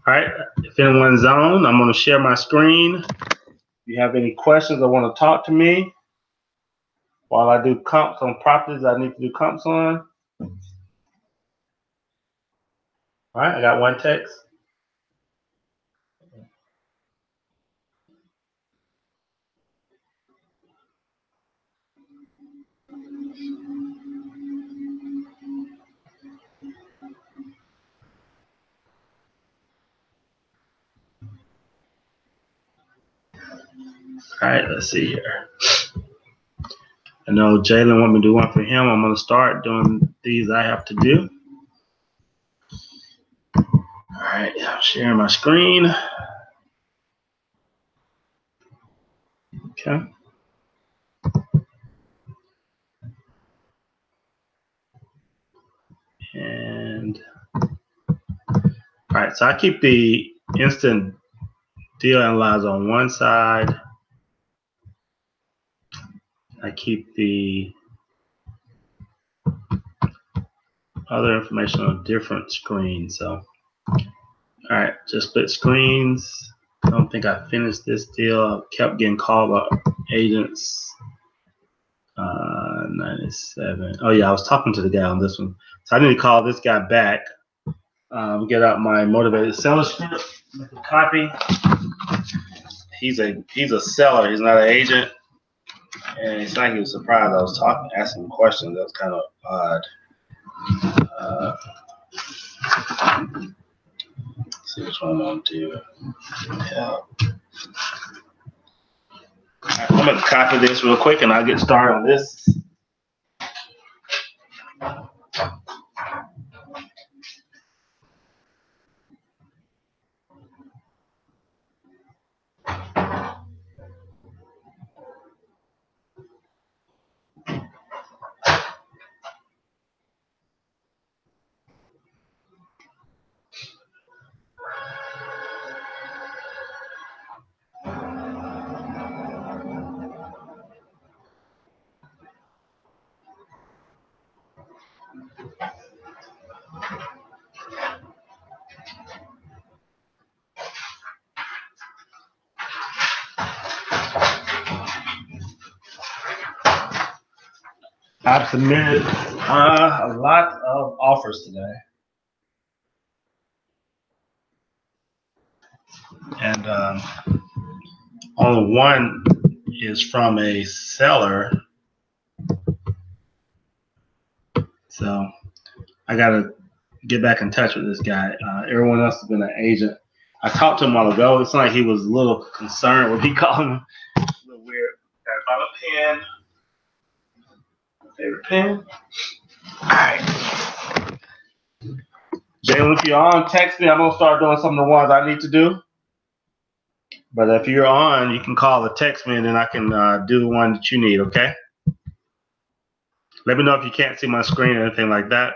All right, if anyone's on, I'm going to share my screen. If you have any questions or want to talk to me while I do comps on properties I need to do comps on. All right, I got one text. All right, let's see here. I know Jalen want me to do one for him. I'm going to start doing these I have to do. All right, I'm sharing my screen. Okay. And all right, so I keep the instant deal analyzer on one side. I keep the other information on a different screen. So, all right, just split screens. I don't think I finished this deal. I kept getting called by agents. 97. Oh yeah, I was talking to the guy on this one. So I need to call this guy back. Get out my motivated seller script, make a copy. He's a seller. He's not an agent. And it's like he was surprised I was talking, asking questions. That was kind of odd. Let's see which one I'm going to do. Yeah. I'm going to copy this real quick and I'll get started on this. I've submitted a lot of offers today. And only one is from a seller. So I got to get back in touch with this guy. Everyone else has been an agent. I talked to him a while ago. It's like he was a little concerned when he called him. A little weird. Got to find a pen. Favorite pen. All right. Jalen, if you're on, text me. I'm going to start doing some of the ones I need to do. But if you're on, you can call or text me, and then I can do the one that you need, okay? Let me know if you can't see my screen or anything like that.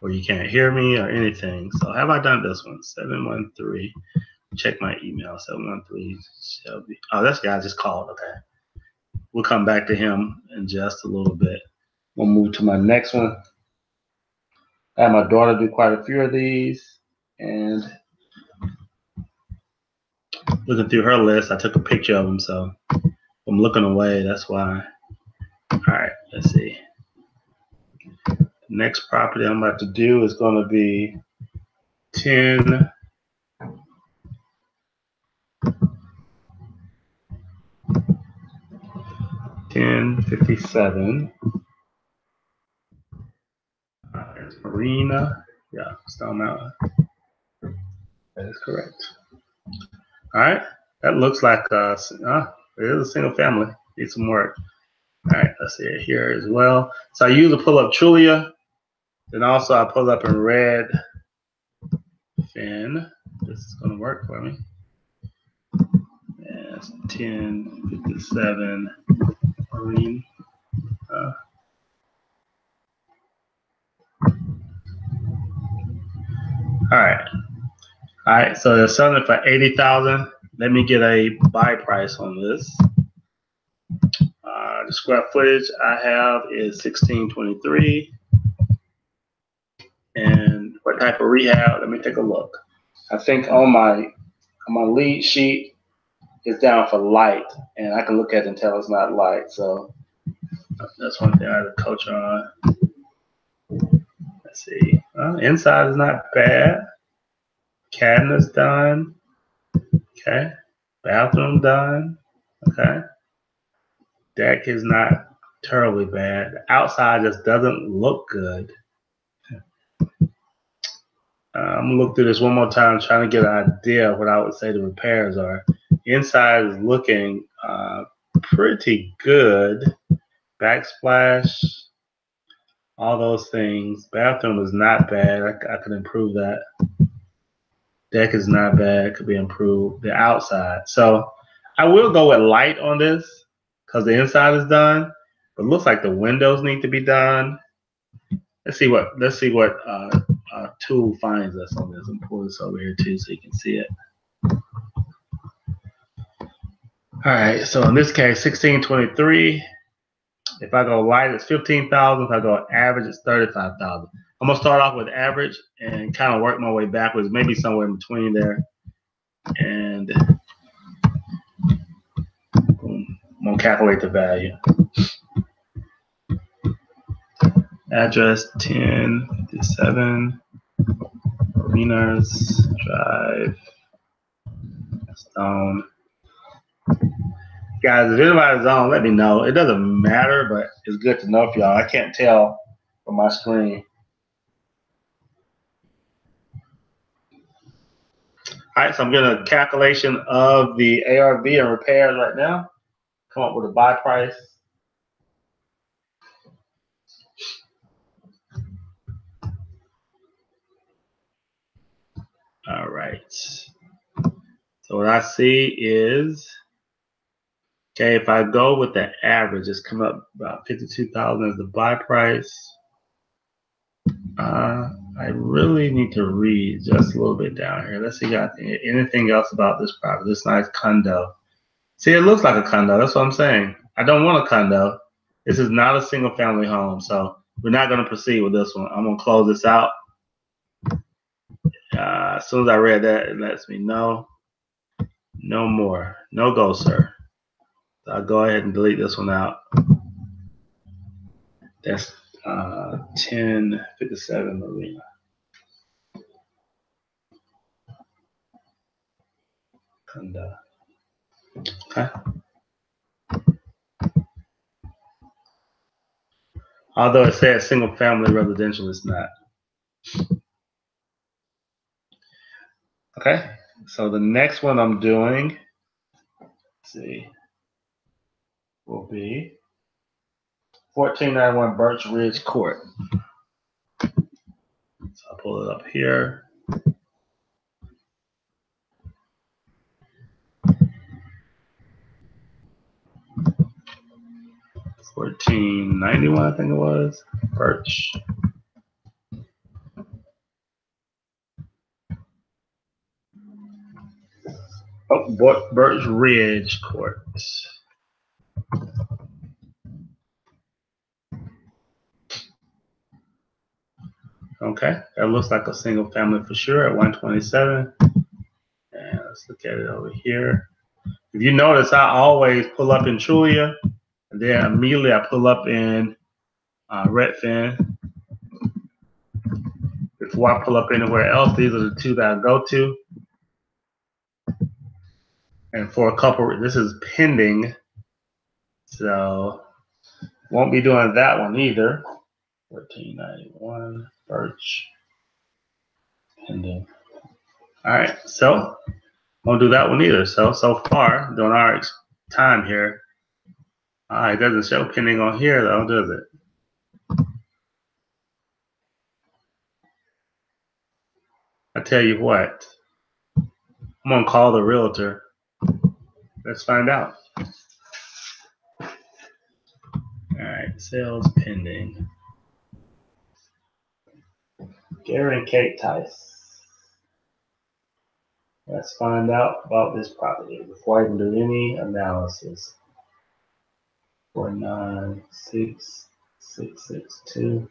Or you can't hear me or anything. So have I done this one? 713. Check my email. 713 Shelby. Oh, this guy just called. Okay. We'll come back to him in just a little bit. We'll move to my next one. I had my daughter do quite a few of these. And looking through her list, I took a picture of them. So I'm looking away. That's why. All right. Let's see. Next property I'm about to do is going to be 10 1057. There's Marina. Yeah, Stone Mountain. That is correct. All right. That looks like it is a single family. Needs some work. All right, let's see it here as well. So I usually pull up Trulia. Then also I pull up in Red Fin. This is going to work for me. That's 1057 Marine. All right. All right, so they're selling it for 80,000. Let me get a buy price on this. The square footage I have is 1623. And what type of rehab? Let me take a look. I think on my lead sheet it's down for light, and I can look at it and tell it's not light. So that's one thing I had to coach on. Let's see. Inside is not bad. Cabinets done. Okay. Bathroom done. Okay. Deck is not terribly bad. The outside just doesn't look good. I'm gonna look through this one more time, trying to get an idea of what I would say the repairs are. Inside is looking pretty good. Backsplash, all those things. Bathroom is not bad. I could improve that. Deck is not bad. Could be improved. The outside. So I will go with light on this because the inside is done, but it looks like the windows need to be done. Let's see what tool finds us on this. And pull this over here too so you can see it. All right. So in this case, 1623. If I go light, it's 15,000. If I go average, it's 35,000. I'm gonna start off with average and kind of work my way backwards, maybe somewhere in between there. And boom, I'm gonna calculate the value. Address 1057 Marinas Drive, Stone. Guys, if anybody's on, let me know. It doesn't matter, but it's good to know for y'all. I can't tell from my screen. All right, so I'm getting a calculation of the ARV and repairs right now. Come up with a buy price. All right. So what I see is, okay, if I go with the average, it's coming up about 52,000 as the buy price. I really need to read just a little bit down here. Let's see, got anything else about this property? This nice condo. See, it looks like a condo. That's what I'm saying. I don't want a condo. This is not a single family home, so we're not going to proceed with this one. I'm going to close this out. As soon as I read that, it lets me know. No more. No go, sir. So I'll go ahead and delete this one out. That's 1057 Marina. Condo. Okay. Although it says single family residential, it's not. Okay, so the next one I'm doing, let's see, will be 1491 Birch Ridge Court. So I'll pull it up here. $14.91, I think it was. Birch. Oh, Birch Ridge Court. Okay, that looks like a single family for sure at 127. And let's look at it over here. If you notice, I always pull up in Trulia, and then immediately I pull up in Redfin. Before I pull up anywhere else, these are the two that I go to. And for a couple, this is pending. So Won't be doing that one either. 1491 Birch pending. All right, so won't do that one either. So far during our time here, it doesn't show pending on here though, does it? I tell you what, I'm gonna call the realtor. Let's find out. All right, sales pending. Gary and Kate Tice. Let's find out about this property before I can do any analysis. 49662.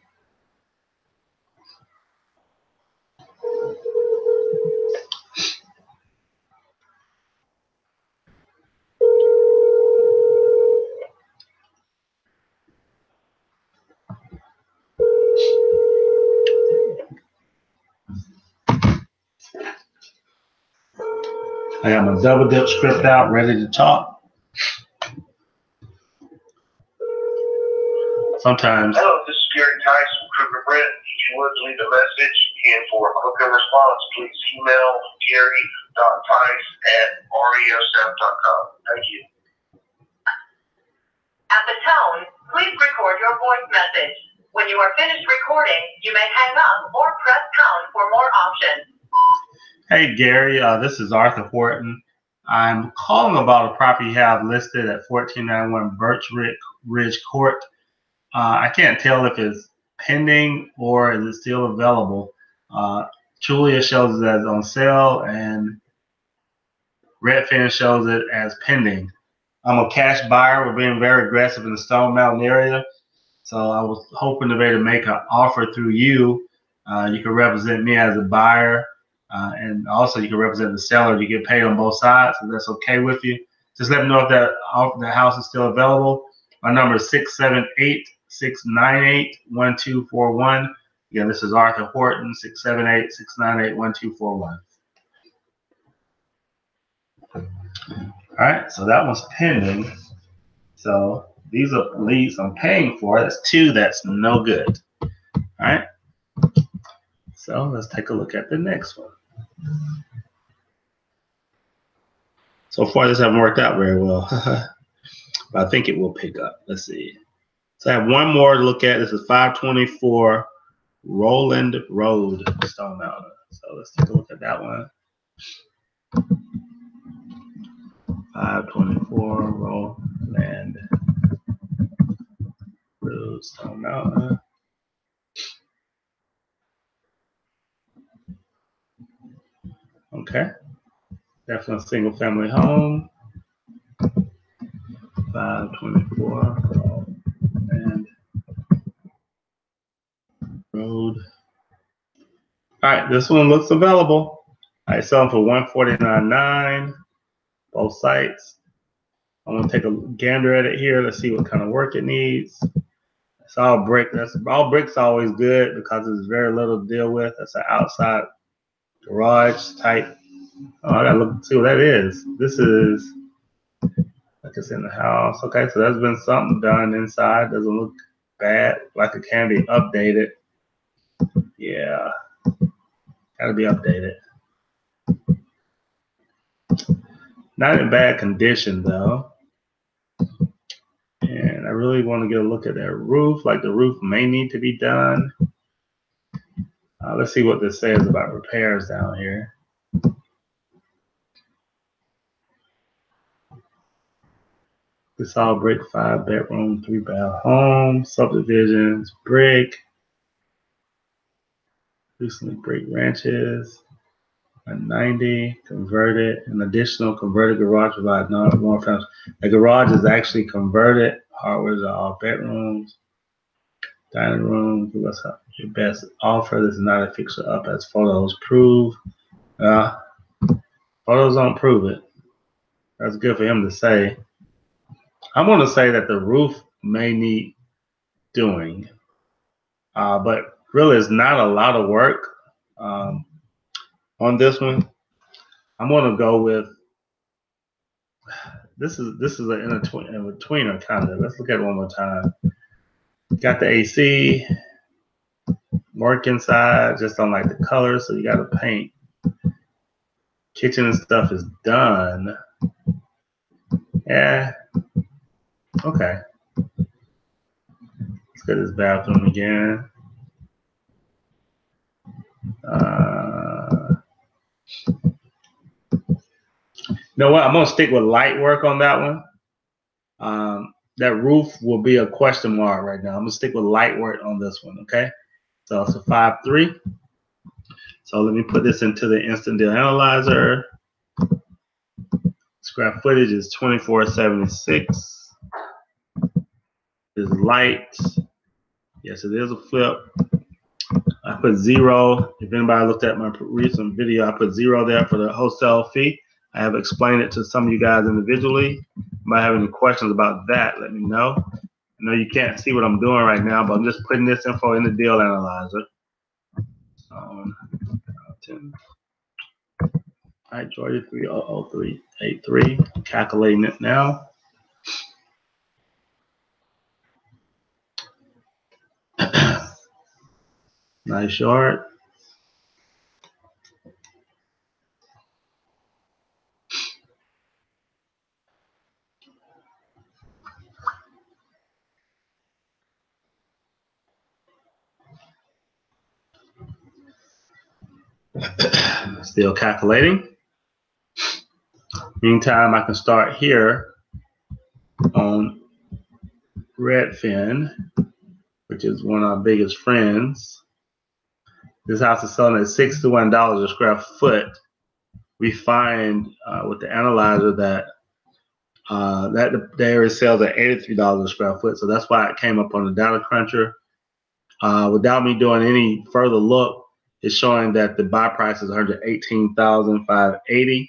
I got my double dip script out, ready to talk. Sometimes. Hello, this is Gary Tice from Kruger Brent. If you would leave a message and for a quicker response, please email gary.tice@resf.com. Thank you. At the tone, please record your voice message. When you are finished recording, you may hang up or press pound for more options. Hey Gary, this is Arthur Horton. I'm calling about a property you have listed at 1491 Birch Ridge Court. I can't tell if it's pending or is it still available. Julia shows it as on sale and Redfin shows it as pending. I'm a cash buyer. We're being very aggressive in the Stone Mountain area. So I was hoping to be able to make an offer through you. You can represent me as a buyer. And also you can represent the seller to get paid on both sides, if that's okay with you. Just let me know if that house is still available. My number is 678-698-1241. Again, this is Arthur Horton, 678-698-1241. All right, so that one's pending. So these are leads I'm paying for. That's two that's no good. All right, so let's take a look at the next one. So far, this hasn't worked out very well, but I think it will pick up. Let's see. So I have one more to look at. This is 524 Roland Road, Stone Mountain. So let's take a look at that one. 524 Roland Road, Stone Mountain. Okay. Definitely a single family home. 524 and Road. All right, this one looks available. I sell them for $149.9. Both sites. I'm gonna take a gander at it here. Let's see what kind of work it needs. It's all brick. That's all brick's always good because there's very little to deal with. That's an outside garage type. Oh, I gotta look see what that is. This is like it's in the house. Okay, so there's been something done inside. Doesn't look bad. Like it can be updated. Yeah, gotta be updated. Not in bad condition though. And I really want to get a look at that roof. Like the roof may need to be done. Let's see what this says about repairs down here. This all brick, 5-bedroom, 3-bath home, subdivisions, brick, recently brick ranches, a 90 converted, an additional converted garage provides more function. The garage is actually converted. Hardware's are all bedrooms, dining room. Give us your best offer. This is not a fixer up as photos prove. Photos don't prove it. That's good for him to say. I'm going to say that the roof may need doing, but really it's not a lot of work on this one. I'm going to go with this is an in-betweener kind of. Let's look at it one more time. Got the AC. Work inside. Just don't like the color, so you got to paint. Kitchen and stuff is done. Yeah. Okay. Let's get this bathroom again. You know what? I'm going to stick with light work on that one. That roof will be a question mark right now. I'm going to stick with light work on this one, okay? So it's a 5.3. So let me put this into the instant deal analyzer. Square footage is 2476. Is light. Yes, it is a flip. I put 0. If anybody looked at my recent video, I put 0 there for the wholesale fee. I have explained it to some of you guys individually. If you might have any questions about that, let me know. I know you can't see what I'm doing right now, but I'm just putting this info in the deal analyzer. 10. All right, Georgia 3000383. Calculating it now. Nice yard. Still calculating. Meantime, I can start here on Redfin, which is one of our biggest friends. This house is selling at $61 a square foot. We find with the analyzer that the area sells at $83 a square foot. So that's why it came up on the data cruncher. Without me doing any further look, it's showing that the buy price is $118,580.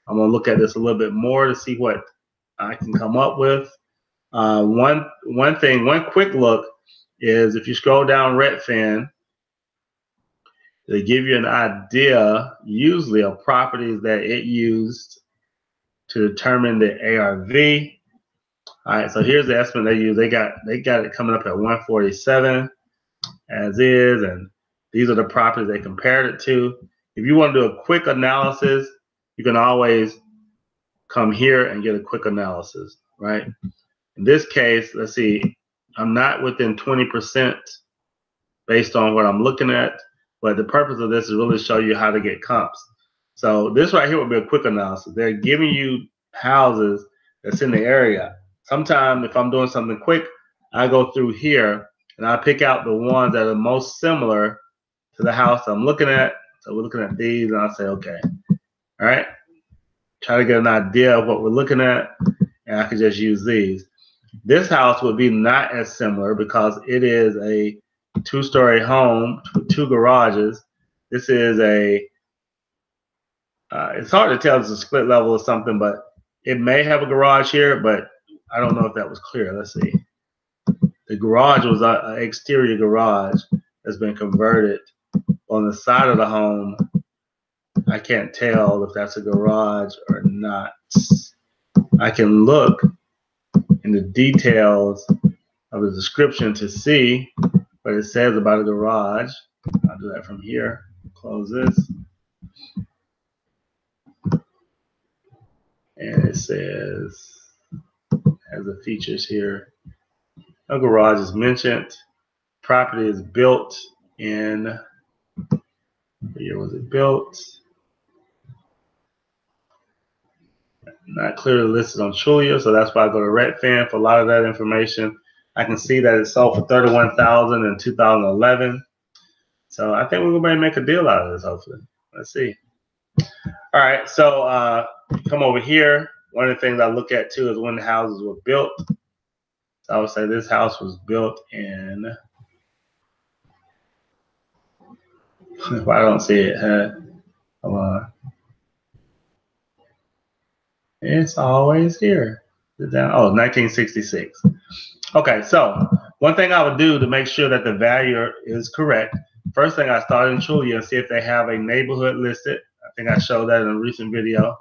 I'm gonna look at this a little bit more to see what I can come up with. One quick look is if you scroll down Redfin, they give you an idea usually of properties that it used to determine the ARV. All right, so here's the estimate they use. They got it coming up at 147 as is, and these are the properties they compared it to. If you want to do a quick analysis, you can always come here and get a quick analysis, right? In this case, let's see, I'm not within 20% based on what I'm looking at, but the purpose of this is really to show you how to get comps. So this right here would be a quick analysis. They're giving you houses that's in the area. Sometimes if I'm doing something quick, I go through here and I pick out the ones that are most similar to the house I'm looking at. So we're looking at these and I'll say, okay, all right. Try to get an idea of what we're looking at, and I can just use these. This house would be not as similar because it is a 2-story home with 2 garages. This is a, it's hard to tell if it's a split level or something, but it may have a garage here, but I don't know if that was clear. Let's see. The garage was an exterior garage that's been converted. On the side of the home, I can't tell if that's a garage or not. I can look in the details of the description to see what it says about a garage. I'll do that from here. Close this. And it says, has the features here. A garage is mentioned. Property is built in, what year was it built? Not clearly listed on Trulia, so that's why I go to Redfin for a lot of that information. I can see that it sold for $31,000 in 2011. So I think we're going to make a deal out of this, hopefully. Let's see. All right, so come over here. One of the things I look at too is when the houses were built. So I would say this house was built in, if I don't see it, come on. It's always here. Oh, 1966. Okay, so one thing I would do to make sure that the value is correct, first thing I start in Trulia and see if they have a neighborhood listed. I think I showed that in a recent video.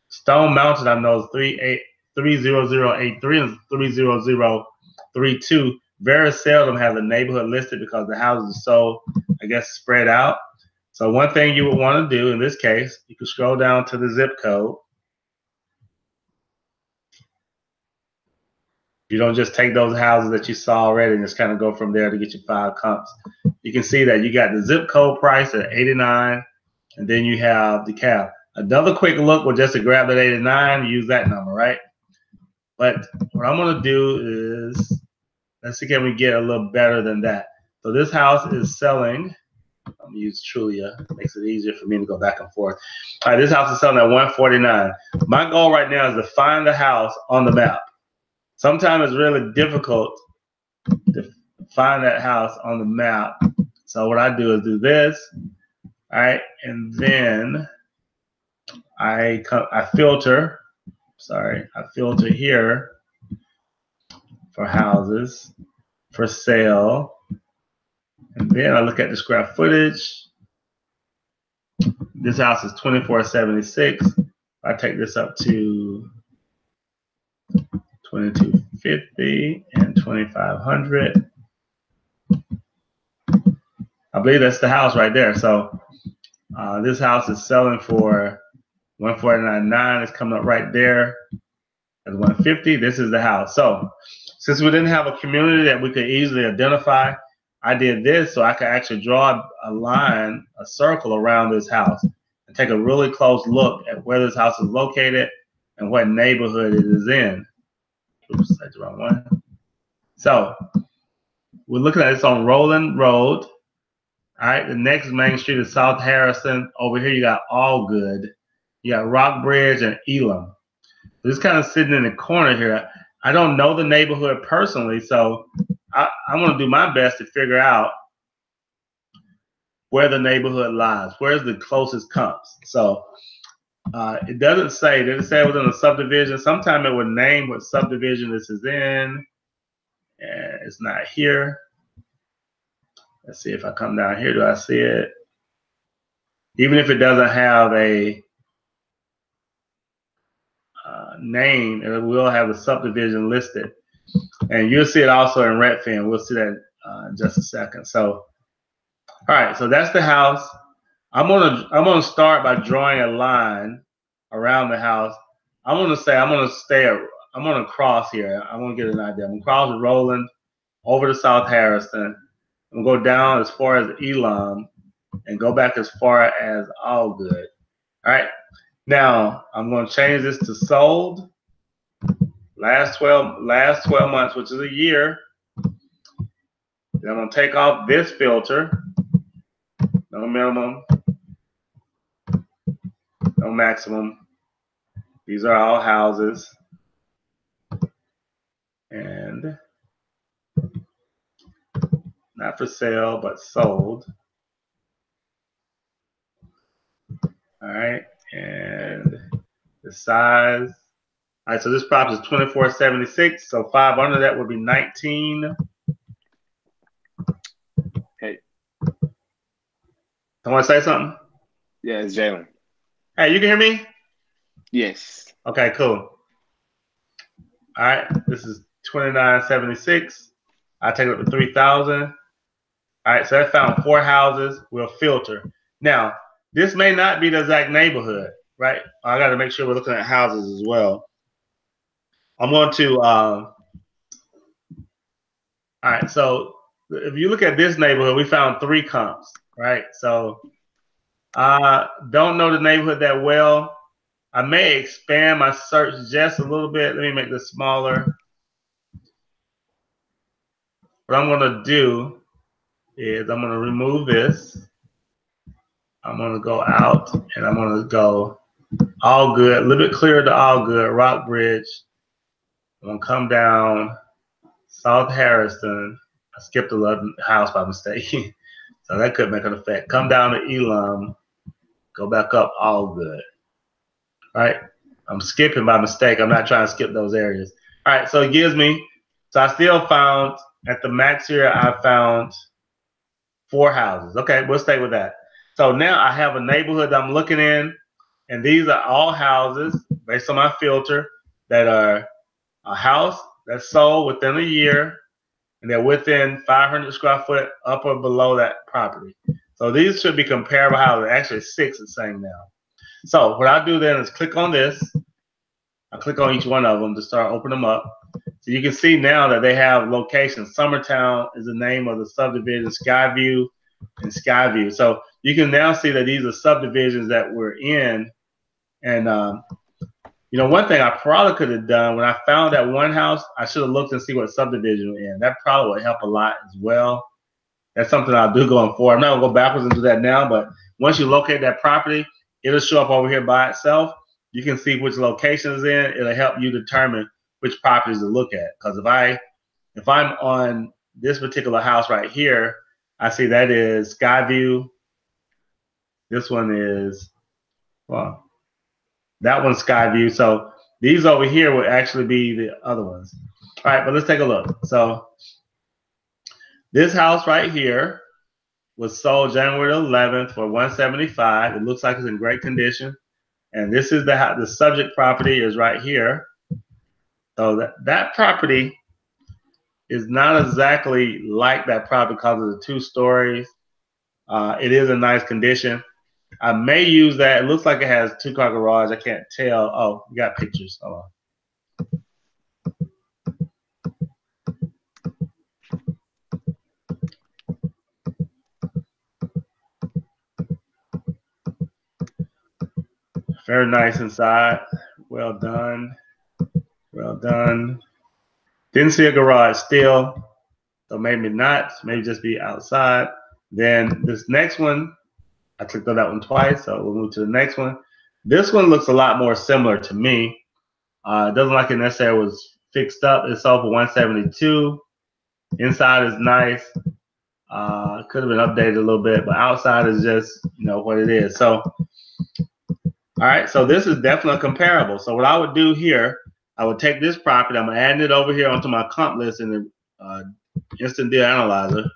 Stone Mountain, I know is 30083 and 30032. very seldom have the neighborhood listed because the houses are so, I guess, spread out. So one thing you would want to do in this case, you can scroll down to the zip code. You don't just take those houses that you saw already and just kind of go from there to get your 5 comps. You can see that you got the zip code price at 89, and then you have the cap. Another quick look was just to grab that 89, use that number, right? But what I'm going to do is, let's see, can we get a little better than that? So this house is selling. I'm going to use Trulia. It makes it easier for me to go back and forth. All right, this house is selling at 149. My goal right now is to find the house on the map. Sometimes it's really difficult to find that house on the map. So what I do is do this, all right, and then I filter. Sorry, I filter here for houses for sale, and then I look at the square footage. This house is 2476. I take this up to 2250 and 2500. I believe that's the house right there. So this house is selling for 149.9. It's coming up right there at 150. This is the house. So since we didn't have a community that we could easily identify, I did this so I could actually draw a line, a circle around this house and take a really close look at where this house is located and what neighborhood it is in. Oops, that's the wrong one. So we're looking at this on Roland Road. All right, the next main street is South Harrison. Over here you got Allgood. You got Rockbridge and Elam. This is kind of sitting in the corner here. I don't know the neighborhood personally, so I'm going to do my best to figure out where the neighborhood lies. Where's the closest comps? So it doesn't say. Did it say it was in a subdivision? Sometime it would name what subdivision this is in. And it's not here. Let's see if I come down here. Do I see it? Even if it doesn't have a name, it will have the subdivision listed. And you'll see it also in Redfin. We'll see that in just a second. So, all right. So that's the house. I'm gonna start by drawing a line around the house. I'm gonna cross here. I want to get an idea. I'm gonna cross Roland over to South Harrison. I'm gonna go down as far as Elam and go back as far as Allgood. All right. Now I'm gonna change this to sold. Last 12 months, which is a year. Then I'm gonna take off this filter. No minimum. No maximum. These are all houses. And not for sale, but sold. All right. And the size. All right, so this property is 2476. So 5 under that would be 19. Hey. Someone say something? Yeah, it's Jalen. Hey, you can hear me? Yes. Okay, cool. All right, this is 2976. I take it up to 3,000. All right, so that found 4 houses. We'll filter. Now, this may not be the exact neighborhood, right? I got to make sure we're looking at houses as well. I'm going to, all right, so if you look at this neighborhood, we found 3 comps, right? So I don't know the neighborhood that well. I may expand my search just a little bit. Let me make this smaller. What I'm going to do is I'm going to remove this. I'm going to go out and I'm going to go Allgood, a little bit clearer to Allgood, Rockbridge. I'm going to come down South Harrison. I skipped a little house by mistake. So that could make an effect. Come down to Elam, go back up Allgood. Right? I'm skipping by mistake. I'm not trying to skip those areas. All right, so it gives me, so I still found, at the max here, I found 4 houses. Okay, we'll stay with that. So now I have a neighborhood that I'm looking in, and these are all houses, based on my filter, that are a house that's sold within a year, and they're within 500 square foot up or below that property. So these should be comparable houses. Actually, 6 is saying now. So what I'll do then is click on this. I'll click on each one of them to start opening them up. So you can see now that they have locations. Summertown is the name of the subdivision, Skyview and Skyview. So you can now see that these are subdivisions that we're in. And, you know, one thing I probably could have done when I found that one house, I should have looked and see what subdivision we're in. That probably would help a lot as well. That's something I'll do going forward. I'm not going to go backwards and do that now, but once you locate that property, it'll show up over here by itself. You can see which location it's in. It'll help you determine which properties to look at. Because if I'm on this particular house right here, I see that is Skyview. This one is, well, that one's Skyview. So these over here would actually be the other ones. All right, but let's take a look. So this house right here was sold January 11th for $175. It looks like it's in great condition. And this is the subject property is right here. So that property is not exactly like that property because of the 2 stories. It is in nice condition. I may use that. It looks like it has 2-car garage. I can't tell. Oh, we got pictures. Hold on. Very nice inside. Well done. Well done. Didn't see a garage still, so maybe not. Maybe just be outside. Then this next one, I clicked on that one twice, so we'll move to the next one. This one looks a lot more similar to me. It doesn't like it necessarily was fixed up. It's sold for $172. Inside is nice. Could have been updated a little bit, but outside is just, you know, what it is. So, all right, so this is definitely comparable. So what I would do here, I would take this property, I'm adding it over here onto my comp list in the instant deal analyzer.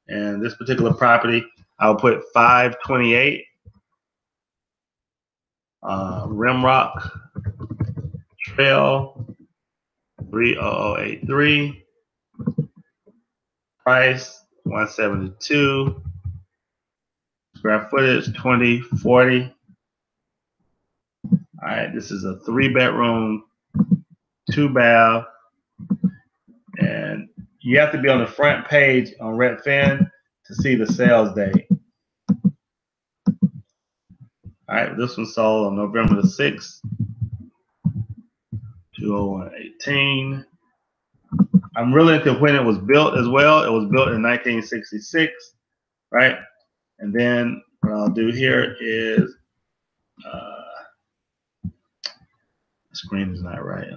And this particular property, I'll put 528 Rimrock Trail 30083. Price 172. Square footage 2040. All right, this is a 3-bedroom, 2-bath, and you have to be on the front page on Redfin to see the sales date. All right, this one sold on November the 6th, 20118. I'm really into when it was built as well. It was built in 1966, right? And then what I'll do here is, the screen is not right.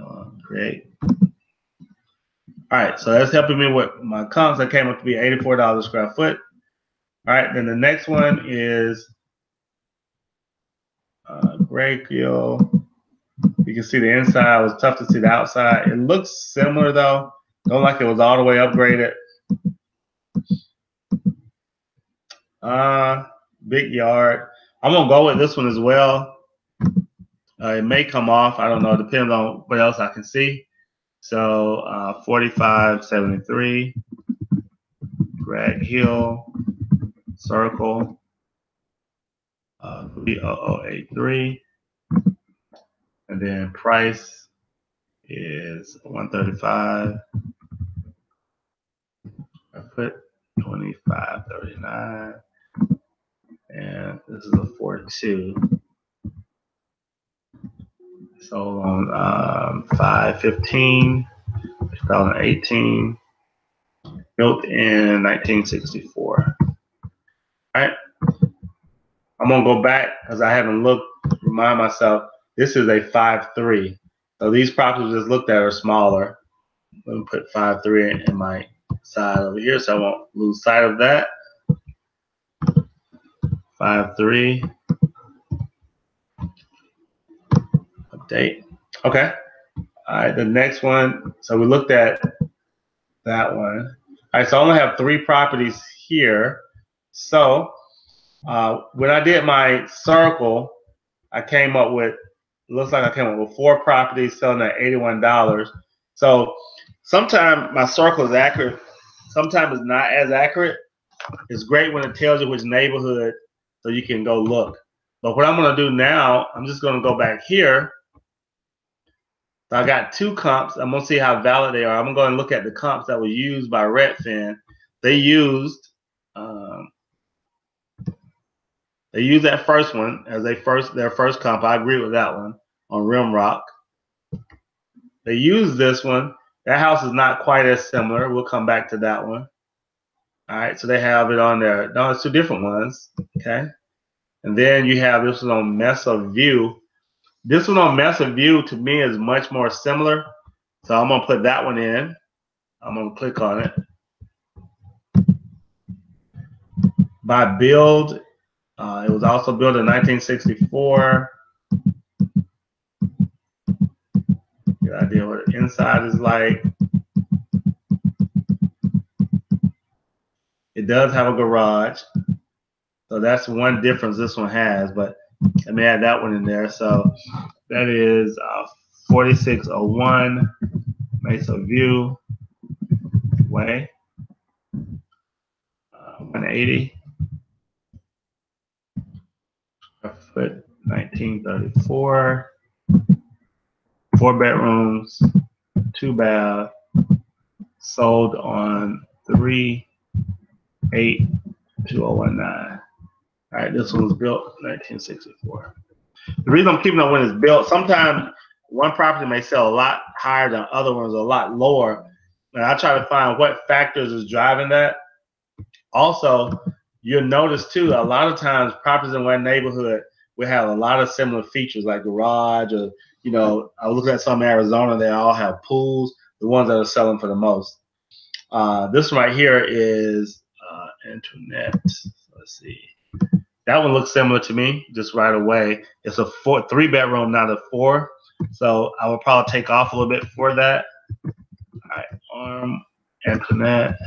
Create. All right, so that's helping me with my comps. That came up to be $84 a square foot. All right, then the next one is brachial. You can see the inside. It was tough to see the outside. It looks similar though. Don't like it was all the way upgraded. Big yard. I'm gonna go with this one as well. It may come off. I don't know. It depends on what else I can see. So 4573 Greg Hill Circle 30083, and then price is 135. I put 2539, and this is a 42. Sold on 5/15, 2018, built in 1964. All right, I'm gonna go back because I haven't looked. Remind myself, this is a 5.3. So these properties just looked at are smaller. Let me put 5.3 in my side over here so I won't lose sight of that. 5.3. Update. Okay. All right, the next one. So we looked at that one. All right, so I only have 3 properties here. So when I did my circle, I came up with, looks like I came up with 4 properties selling at $81. So sometimes my circle is accurate. Sometimes it's not as accurate. It's great when it tells you which neighborhood so you can go look. But what I'm going to do now, I'm just going to go back here. So I got 2 comps. I'm going to see how valid they are. I'm going to go and look at the comps that were used by Redfin. They used that first one as their first comp. I agree with that one on Rimrock. They used this one. That house is not quite as similar. We'll come back to that one. All right, so they have it on there. No, it's 2 different ones. Okay. And then you have this one on Mesa View. This one on Mesa View to me is much more similar. So I'm going to put that one in. I'm going to click on it. By build, it was also built in 1964. Get an idea what the inside is like. It does have a garage. So that's one difference this one has, but let me add that one in there. So that is 4601 Mesa View Way, 180 square foot, 1934, 4 bedrooms, 2 baths, sold on 3/8/2019. All right, this one was built in 1964. The reason I'm keeping it when it's built, sometimes one property may sell a lot higher than other ones, a lot lower. And I try to find what factors is driving that. Also, you'll notice too, a lot of times properties in one neighborhood will have a lot of similar features like garage or, you know, I was looking at some in Arizona, they all have pools, the ones that are selling for the most. This one right here is internet. Let's see. That one looks similar to me just right away. It's a 3-bedroom, not a 4. So I would probably take off a little bit for that. All right, internet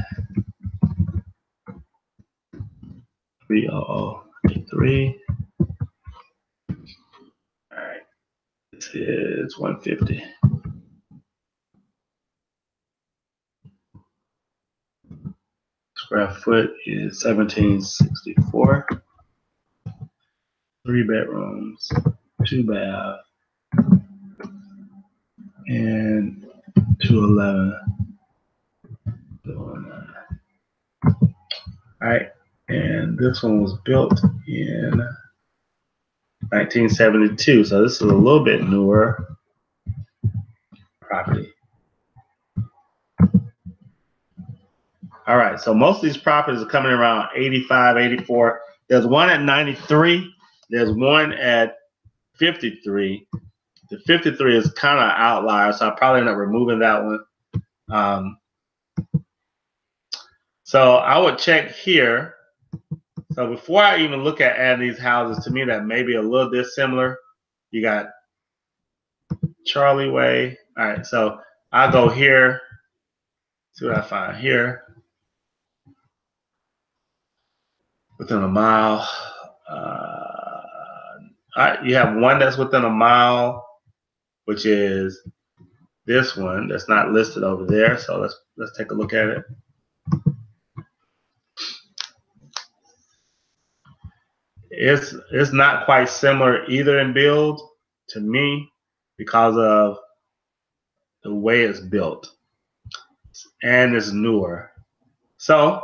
30083. All right, this is 150. Square foot is 1764. 3 bedrooms, 2 baths, and 211. All right, and this one was built in 1972, so this is a little bit newer property. All right, so most of these properties are coming around 85, 84. There's one at 93. There's one at 53. The 53 is kind of outlier, so I'll probably end up removing that one. So I would check here. So before I even look at adding these houses, to me that may be a little dissimilar. You got Charlie Way. All right, so I'll go here. See what I find here. Within a mile. All right, you have one that's within a mile, which is this one that's not listed over there. So let's take a look at it. It's not quite similar either in build to me because of the way it's built, and it's newer. So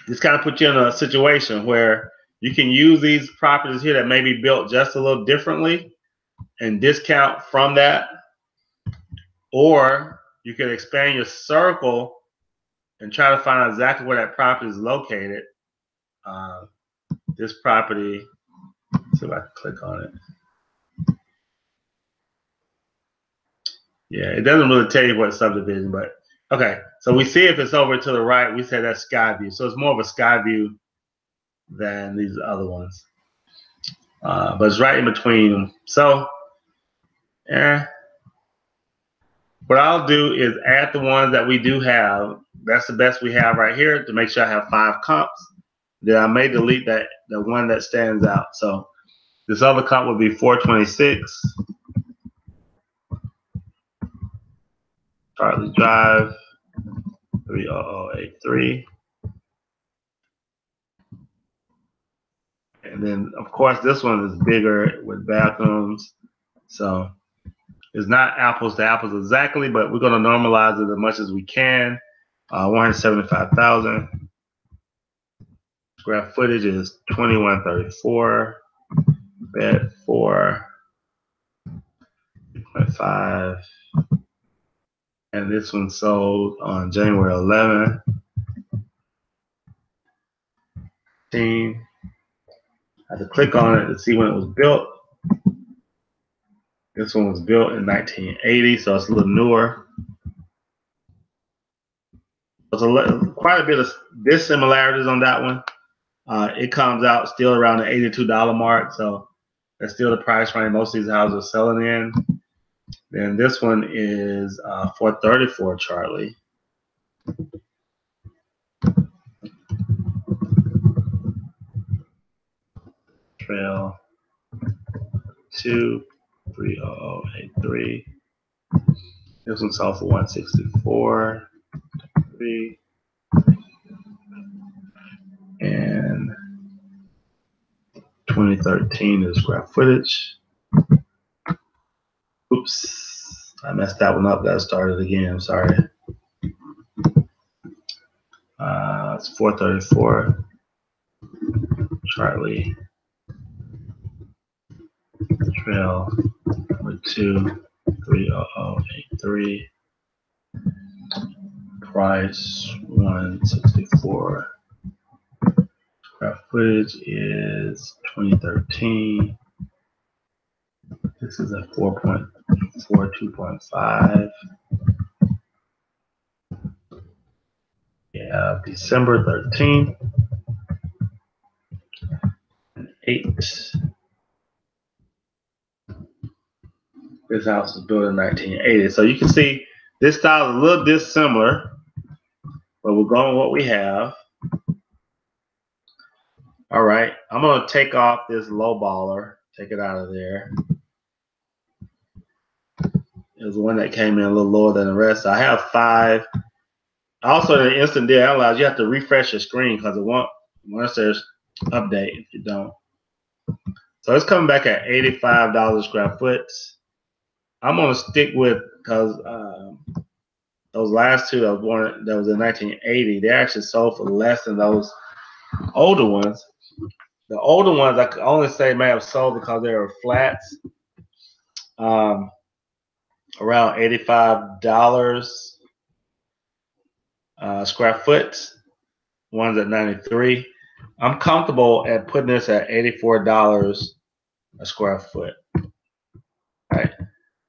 this kind of puts you in a situation where you can use these properties here that may be built just a little differently and discount from that, or you can expand your circle and try to find out exactly where that property is located. This property, let's see if I can click on it. Yeah, it doesn't really tell you what subdivision, but okay. So we see if it's over to the right, we say that's Skyview. So it's more of a Skyview than these other ones. But it's right in between them. So, what I'll do is add the ones that we do have. That's the best we have right here to make sure I have 5 comps. Then I may delete the one that stands out. So this other comp would be 426. Charlie Drive, 30083. And then, of course, this one is bigger with bathrooms. So it's not apples to apples exactly, but we're going to normalize it as much as we can. 175,000. Square footage is 2134. Bed 4. 2.5. And this one sold on January 11th. I had to click on it to see when it was built. This one was built in 1980, so it's a little newer. There's quite a bit of dissimilarities on that one. It comes out still around the $82 mark, so that's still the price range most of these houses are selling in. Then this one is 434 Charlie. Trail 2, 30083. This one sold for 164. 3. And 2013 is square footage. Oops, I messed that one up. Got to start it again. I'm sorry. It's 434 Charlie. Trail number 2, 30083. Price 164. Square footage is 2013. This is a 4.4, 2.5. Yeah, December 13th. 8. This house was built in 1980. So you can see this style is a little dissimilar, but we're going with what we have. All right, I'm going to take off this low baller, take it out of there. It was one that came in a little lower than the rest. So I have 5. Also, in the instant deal analyze, you have to refresh your screen because it won't once there's update if you don't. So it's coming back at $85 a square foot. I'm going to stick with, because those last two that was in 1980, they actually sold for less than those older ones. The older ones I could only say may have sold because they were flats, around $85 square foot. One's at 93. I'm comfortable at putting this at $84 a square foot. Right,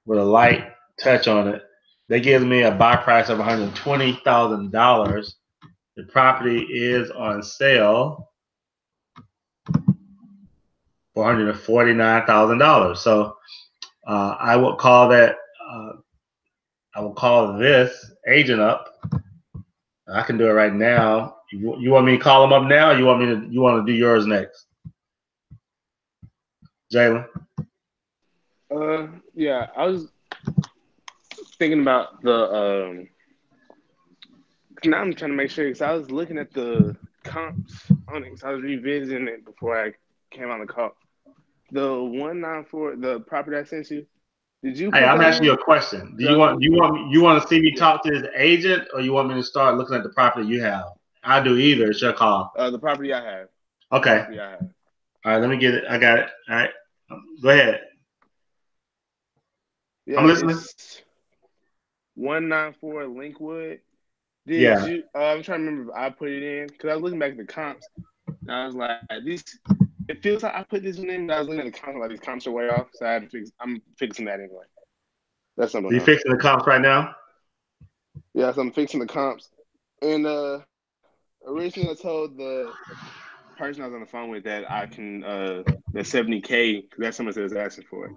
with a light touch on it. That gives me a buy price of $120,000. The property is on sale for $149,000. So I would call that. I will call this agent up. I can do it right now. You want me to call them up now, or you want to do yours next? Jalen? Yeah, I was thinking about the now I'm trying to make sure, because I was looking at the comps on it, because I was revisiting it before I came on the call. The 194, the property I sent you. Did you? Hey, I'm asking you a question. Do you want to see me talk to his agent, or you want me to start looking at the property you have? I do either. It's your call. The property I have. Okay. Property I have. All right, let me get it. I got it. All right, go ahead. Yeah, I'm listening. It's 194 Linkwood. Yeah. I'm trying to remember if I put it in, because I was looking back at the comps. And I was like, it feels like I put this one in, but I was looking at the comps, like these comps are way off. So I'm fixing that anyway. That's something. You fixing the comps right now? Yeah, so I'm fixing the comps. And originally I told the person I was on the phone with that I can, the 70K, because that's how much they was asking for,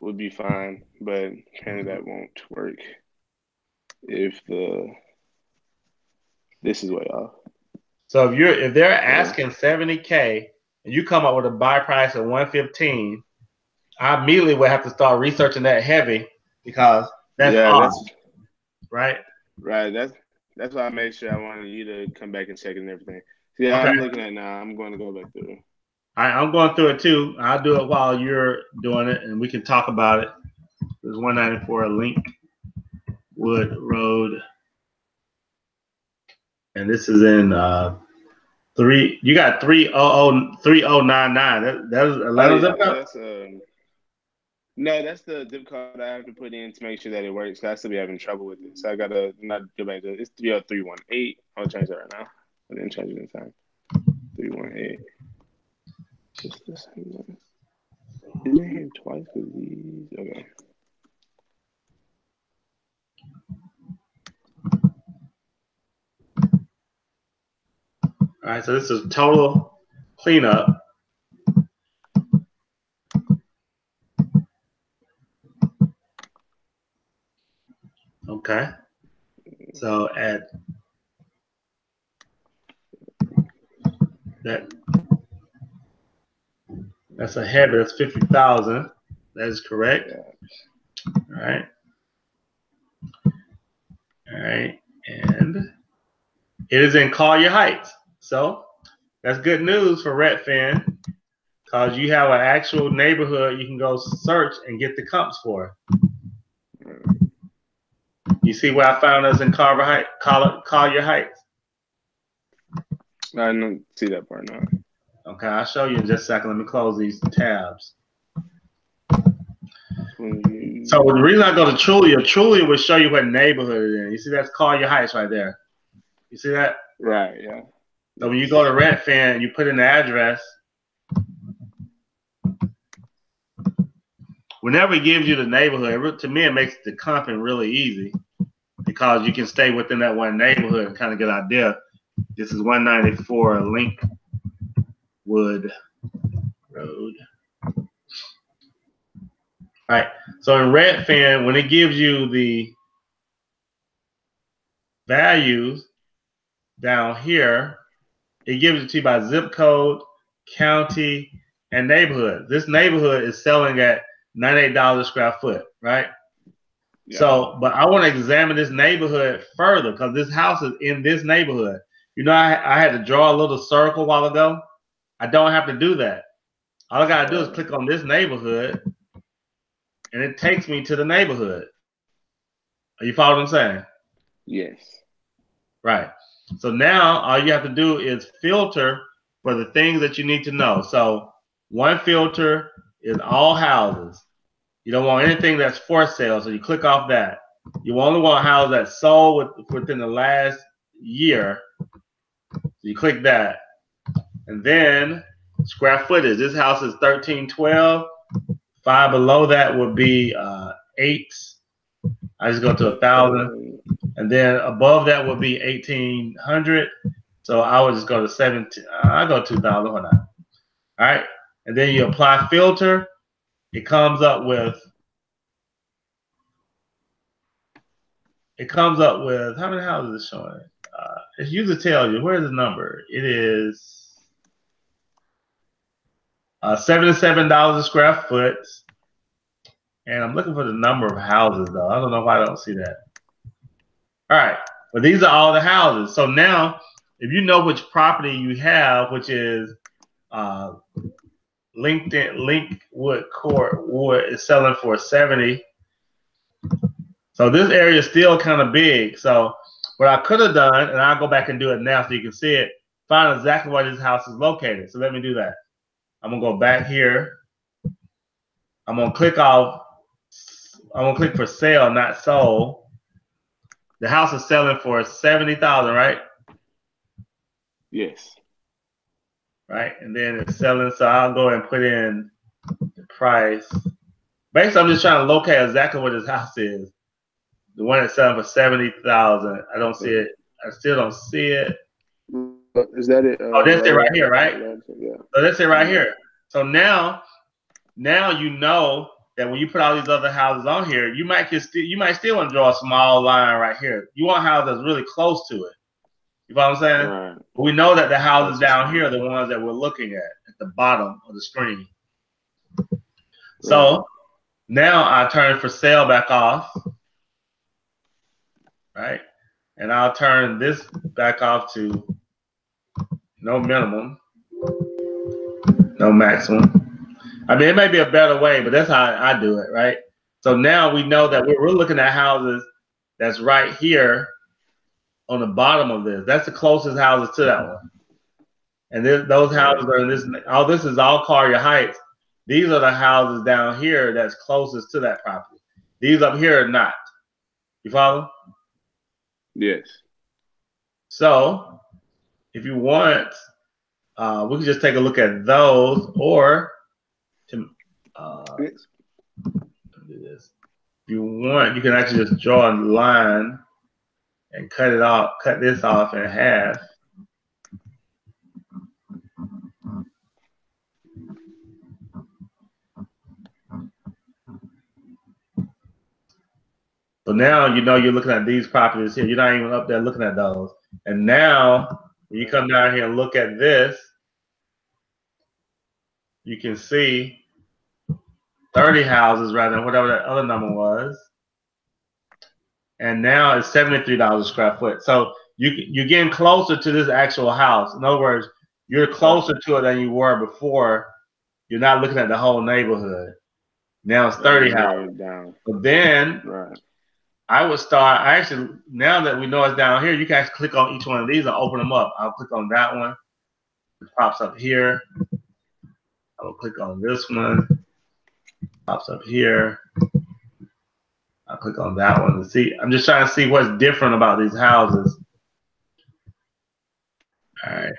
would be fine. But apparently that won't work if this is way off. So if they're asking 70K and you come up with a buy price of 115, I immediately would have to start researching that heavy, because That's Yeah, odd, that's right? right. That's why I made sure I wanted you to come back and check it and everything. So, yeah, Okay. I'm looking at it now. I'm going to go back through. I'm going through it too. I'll do it while you're doing it, and we can talk about it. There's 194 Linkwood Road, and this is in three. You got 3003099. That is Atlanta zip code. That's no, that's the zip code I have to put in to make sure that it works. I still be having trouble with it, so I gotta not go back to it. It's 30318. I'll change that right now. I didn't change it in time. 318. Just the same one. Didn't I hear twice with these? Okay. All right, so this is total cleanup. Okay. So that's a header. That's 50,000. That is correct. Yeah. All right. All right. And it is in Collier Heights. So that's good news for Redfin, because you have an actual neighborhood you can go search and get the comps for. You see where I found us in Collier Heights? I don't see that part now. Okay, I'll show you in just a second. Let me close these tabs. So the reason I go to Trulia will show you what neighborhood it is. You see that's Collier Heights right there. You see that? Right, yeah. So when you go to Redfin, you put in the address. Whenever it gives you the neighborhood, to me it makes the comping really easy, because you can stay within that one neighborhood and kind of get an idea. This is 194 Linkwood Road. All right. So in Redfin, when it gives you the values down here, it gives it to you by zip code, county, and neighborhood. This neighborhood is selling at $98 a square foot, right? Yeah. So, but I want to examine this neighborhood further, because this house is in this neighborhood. You know, I had to draw a little circle a while ago. I don't have to do that. All I got to do is click on this neighborhood, and it takes me to the neighborhood. Are you following what I'm saying? Yes. Right. So now all you have to do is filter for the things that you need to know. So one filter is all houses. You don't want anything that's for sale, so you click off that. You only want houses that sold within the last year. So you click that. And then square footage. This house is 1312. 5 below that would be 8. I just go to 1,000. And then above that would be 1,800. So I would just go to 17. I'll go 2,000. Hold on. All right. And then you apply filter. It comes up with how many houses is it showing? It usually tells you. Where's the number? It is $77 a square foot. And I'm looking for the number of houses, though. I don't know why I don't see that. All right. But these are all the houses. So now, if you know which property you have, which is Linkwood Court Wood is selling for 70. So this area is still kind of big. So what I could have done, and I'll go back and do it now so you can see it, find exactly where this house is located. So let me do that. I'm gonna go back here. I'm gonna click for sale, not sold. The house is selling for 70,000, right? Yes. Right, and then it's selling, so I'll go and put in the price. Basically, I'm just trying to locate exactly where this house is. The one that's selling for 70,000. I don't see it. I still don't see it. Is that it? Oh, that's it right here, right? Yeah. So that's it right here. So now you know that when you put all these other houses on here, you might still want to draw a small line right here. You want a house that's really close to it. You know what I'm saying? Right. But we know that the houses down here are the ones that we're looking at the bottom of the screen. So now I turn for sale back off. right? And I'll turn this back off to no minimum, no maximum. I mean, it may be a better way, but that's how I do it, right? So now we know that we're looking at houses that's right here on the bottom of this. That's the closest houses to that one. And those houses are in this. All this is all Collier Heights. These are the houses down here that's closest to that property. These up here are not. You follow? Yes. So if you want, we can just take a look at those, or to do this. If you want, you can actually just draw a line and cut it off, cut this off in half. So now you know you're looking at these properties here. You're not even up there looking at those. And now when you come down here and look at this, you can see 30 houses rather than whatever that other number was. And now it's $73 a square foot. So you're getting closer to this actual house. In other words, you're closer to it than you were before. You're not looking at the whole neighborhood. Now it's 30 houses. But then I would start, now that we know it's down here, you can actually click on each one of these and open them up. I'll click on that one. It pops up here. I will click on this one. Pops up here. I'll click on that one to see. I'm just trying to see what's different about these houses. All right.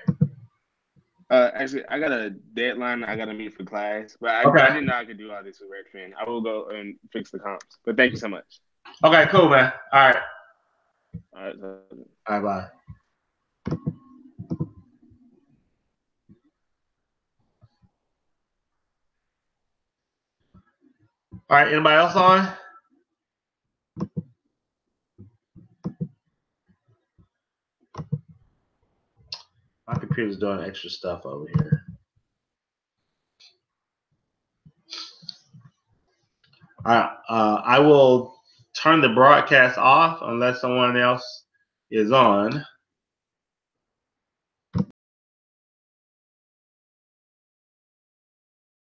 Actually, I got a deadline I got to meet for class, but I didn't know I could do all this with Redfin. I will go and fix the comps. But thank you so much. Okay, cool, man. All right. All right. All right, bye. All right, anybody else on? My computer's doing extra stuff over here. All right, I will turn the broadcast off unless someone else is on.